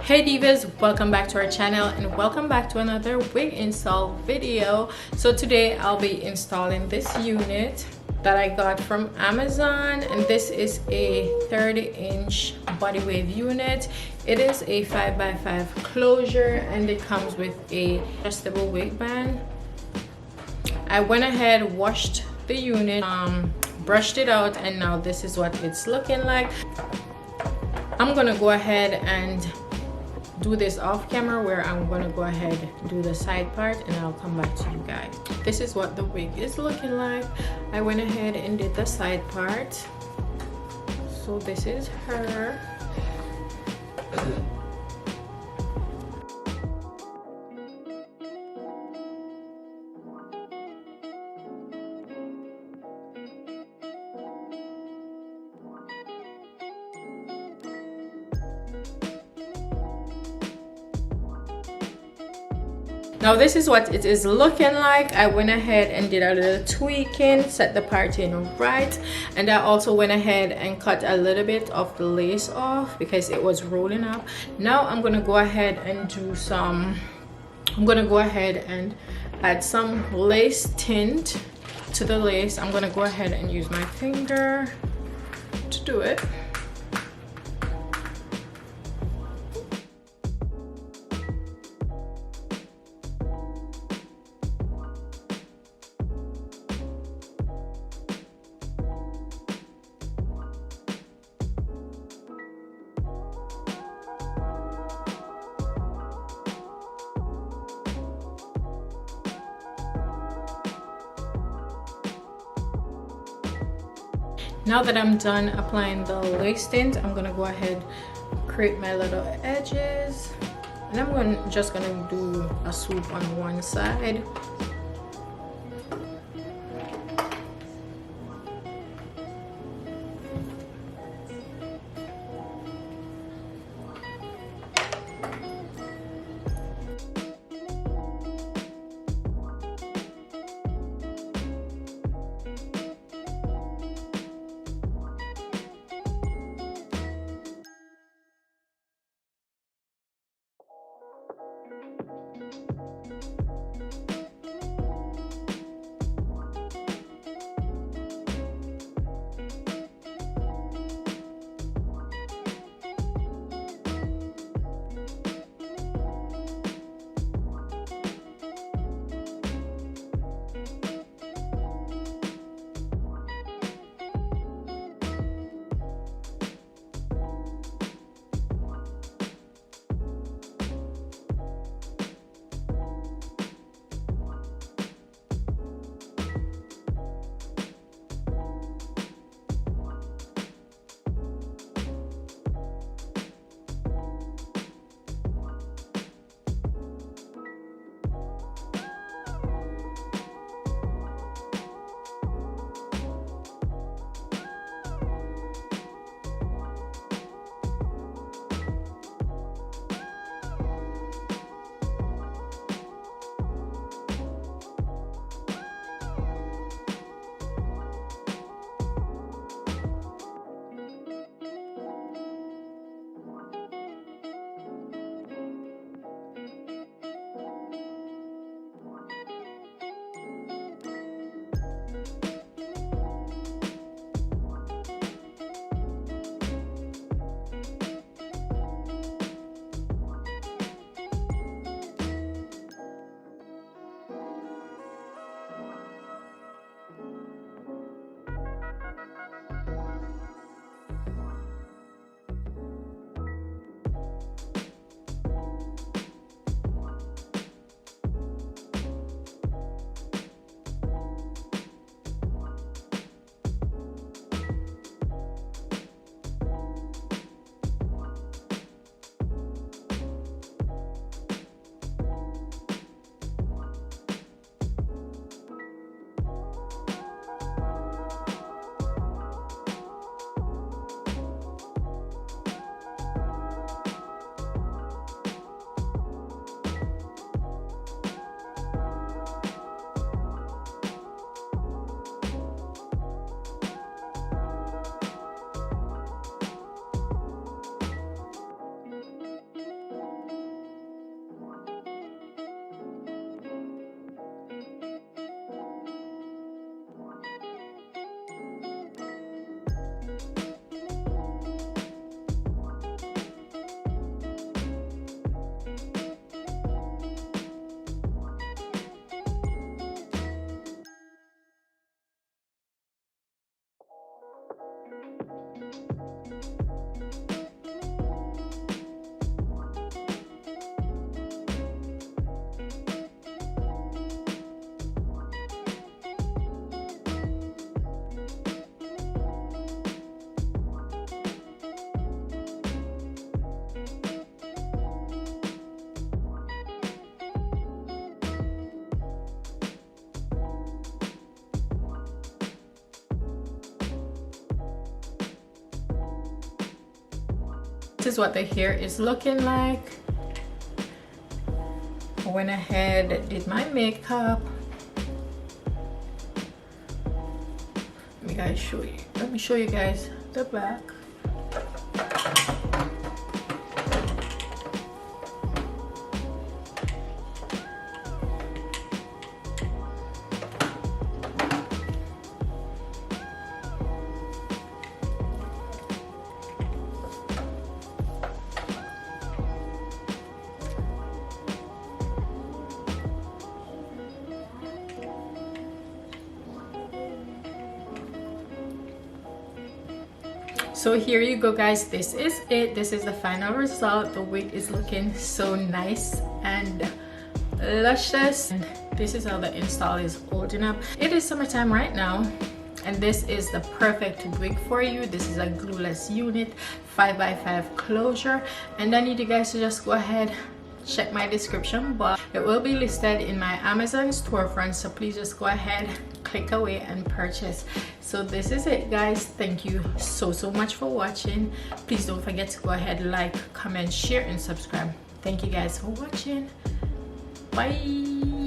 Hey divas, welcome back to our channel and welcome back to another wig install video. So today I'll be installing this unit that I got from Amazon, and this is a 30-inch body wave unit. It is a 5x5 closure and it comes with a adjustable wig band. I went ahead, washed the unit, brushed it out, and now this is what it's looking like. I'm gonna go ahead and do this off camera, where I'm gonna go ahead do the side part and I'll come back to you guys. This is what the wig is looking like. I went ahead and did the side part. So this is her. Now this is what it is looking like. I went ahead and did a little tweaking, set the parting right, and I also went ahead and cut a little bit of the lace off because it was rolling up. Now I'm gonna go ahead and do some, I'm gonna go ahead and add some lace tint to the lace. I'm gonna go ahead and use my finger to do it. Now that I'm done applying the lace tint, I'm gonna go ahead, create my little edges, and I'm just gonna do a swoop on one side. This is what the hair is looking like. I went ahead, did my makeup. Let me show you guys the back. So here you go, guys. This is it. This is the final result. The wig is looking so nice and luscious, and this is how the install is holding up. It is summertime right now, and this is the perfect wig for you. This is a glueless unit, 5x5 closure, and I need you guys to just go ahead, check my description box. It will be listed in my Amazon storefront, so please just go ahead, click away and purchase. So this is it, guys. Thank you so much for watching. Please don't forget to go ahead, like, comment, share and subscribe. Thank you guys for watching. Bye.